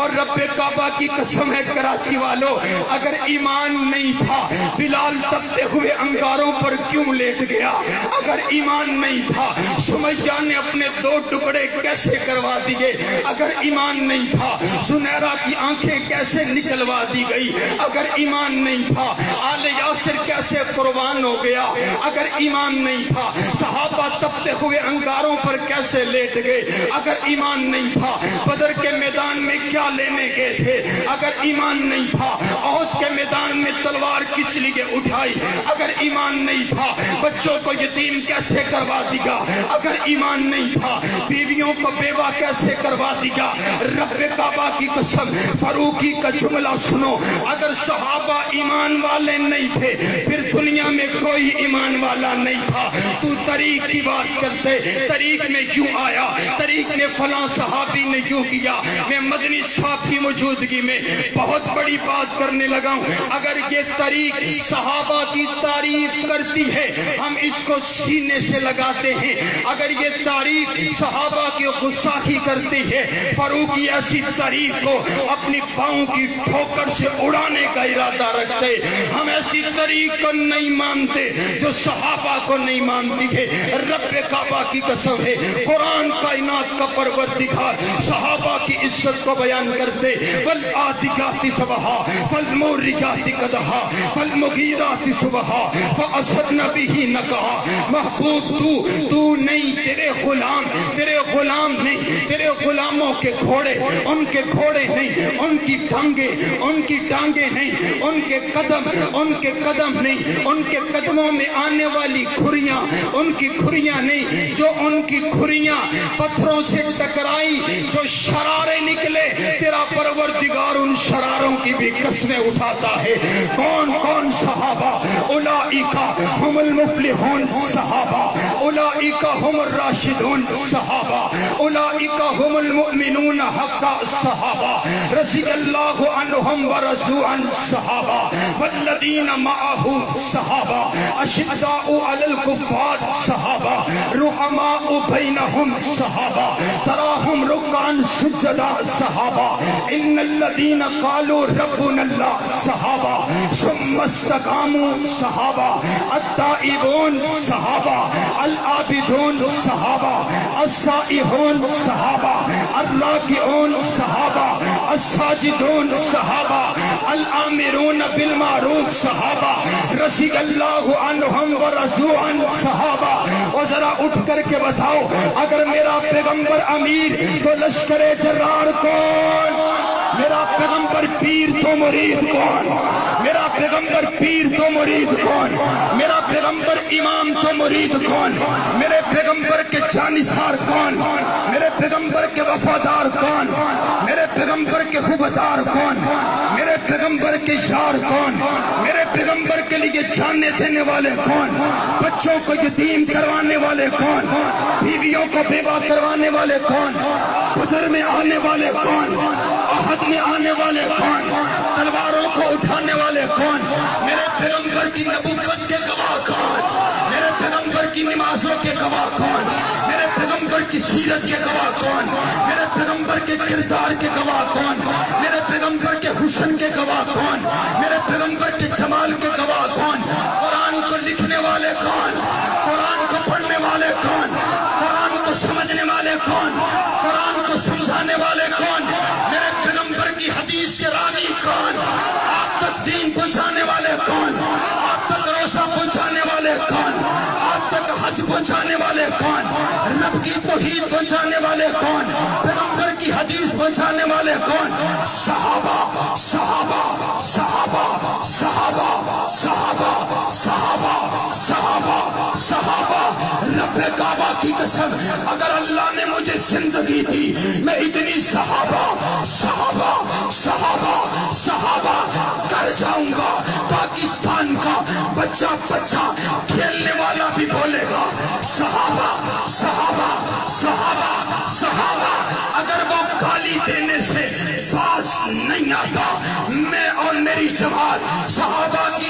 اور رب کعبہ کی قسم ہے کراچی والوں، اگر ایمان نہیں تھا بلال تپتے ہوئے انگاروں پر کیوں لیٹ گیا؟ اگر ایمان نہیں تھا سمیہ نے اپنے 2 ٹکڑے کیسے کروا دیے؟ اگر ایمان نہیں تھا زنیرہ کی آنکھیں کیسے نکلوا دی گئی؟ اگر ایمان نہیں تھا آل یاسر کیسے قربان ہو گیا؟ اگر ایمان نہیں تھا صحابہ تپتے ہوئے انگاروں پر کیسے لیٹ گئے؟ اگر ایمان نہیں تھا بدر کے میدان میں کیا لینے گئے تھے؟ اگر ایمان نہیں تھا احد کے میدان میں تلوار کس لیے اٹھائی؟ اگر ایمان نہیں تھا بچوں کو یتیم کیسے کروا دیا؟ اگر ایمان نہیں تھا بیویوں کو بیوہ کیسے کروا دیا؟ رب کعبہ کی قسم فاروقی کا جملہ سنو، اگر صحابہ ایمان والے نہیں تھے پھر دنیا میں کوئی ایمان والا نہیں تھا۔ تو طریق کی بات کرتے، طریق میں کیوں آیا؟ طریق میں فلاں صحابی نے کیوں کیا؟ میں مدنی صاحب کی موجودگی میں بہت بڑی بات کرنے لگا ہوں۔ اگر یہ طریق صحابہ کی تعریف کرتی ہے ہم اس کو سینے سے لگاتے ہیں، اگر یہ تعریف صحابہ کی گستاخی کرتی ہے فاروقی ایسی تعریف کو اپنی پاؤں کی ٹھوکر سے اڑانے کا ارادہ رکھتے۔ ہم ایسی طریق کو نہیں مانتے جو صحابہ کو نہیں مانتی ہے۔ رب کعبہ کی قسم ہے قرآن کائنات کا پروردگار صحابہ کی عزت کو بیان کرتے، والعادیات ضبحا فالموريات قدحا فالمغیرات صبحا فأسدن به نقعا۔ محبوب تو نہیں، تیرے غلام نہیں، تیرے غلاموں کے گھوڑے، ان کے گھوڑے نہیں، ان کی ٹانگیں نہیں، ان کے قدم نہیں، ان کے قدموں میں آنے والی کھریاں ان کی کھریاں نہیں، جو ان کی کھریاں پتھروں سے ٹکرائی جو شرارے نکلے تیرا پروردگار ان شراروں کی بھی قسمیں اٹھاتا ہے۔ کون صحابہ؟ اولئک هم المفلحون صحابہ، اولئک هم الراشدون صحابہ، اولئک هم المؤمنون حقا صحابہ، رضی اللہ عنہم ورضوا عنہ صحابہ، والذین معه صحابہ، اشداء علی الکفار صحابہ، رحماء بینہم صحابہ، تراہم رکعا سجدا صحابہ، ان الذین قالوا ربنا اللہ صحابہ، ثم استقاموا صحابہ، التائبون صحابہ، العابدون صحابہ، السائحون صحابہ، الراکعون صحابہ، الساجدون صحابہ، الآمرون بالمعروف صحابہ، رضی اللہ عنہم ورضوا عنہ صحابہ۔ اور ذرا اٹھ کر کے بتاؤ اگر میرا پیغمبر امیر تو لشکر جرار کون؟ میرا پیغمبر پیر تو مرید کون؟ میرا پیغمبر پیر تو مرید کون؟ میرا پیغمبر امام تو مرید کون؟ میرے پیغمبر کے جانثار کون؟ میرے پیغمبر کے وفادار کون؟ میرے پیغمبر کے خوبدار کون؟ میرے پیغمبر کے یار کون؟ میرے پیغمبر کے لیے جاننے دینے والے کون؟ بچوں کو یتیم کروانے والے کون؟ بیویوں کو بیوہ کروانے والے کون؟ بدر میں آنے والے کون؟ احد میں آنے والے کون؟ تلواروں کو اٹھانے والے کون؟ میرے پیغمبر کی نبوت کے گواہ کون؟ میرے پیغمبر کی نمازوں کے گواہ کون؟ میرے پیغمبر کی سیرت کے گواہ کون؟ میرے پیغمبر کے کردار کے گواہ کون؟ میرے پیغمبر کے حسن کے گواہ کون؟ میرے پیغمبر کے جمال کے گواہ کون؟ قرآن کو لکھنے والے کون؟ قرآن کو پڑھنے والے کون؟ قرآن کو سمجھنے والے کون؟ قرآن کو سمجھانے والے کون؟ میرے پیغمبر کی حدیث کے راوی کون؟ آپ تک دین پہنچانے والے کون؟ آپ تک روزہ پہنچانے والے کون؟ آپ تک حج پہنچانے والے کون؟ رب کی توحید پہنچانے والے کون؟ پیغمبر کی حدیث پہنچانے والے کون؟ صحابہ صحابہ صحابہ صحابہ صحابہ صحابہ صحابہ صحابہ۔ رب کعبہ کی قسم اگر اللہ نے مجھے زندگی دی میں اتنی صحابہ صحابہ صحابہ صحابہ کر جاؤں گا، پاکستان کا بچہ کھیلنے والا بھی بولے گا صحابہ صحابہ صحابہ صحابہ۔ اگر وہ گالی دینے سے باز نہیں آتا میں اور میری جماعت صحابہ کی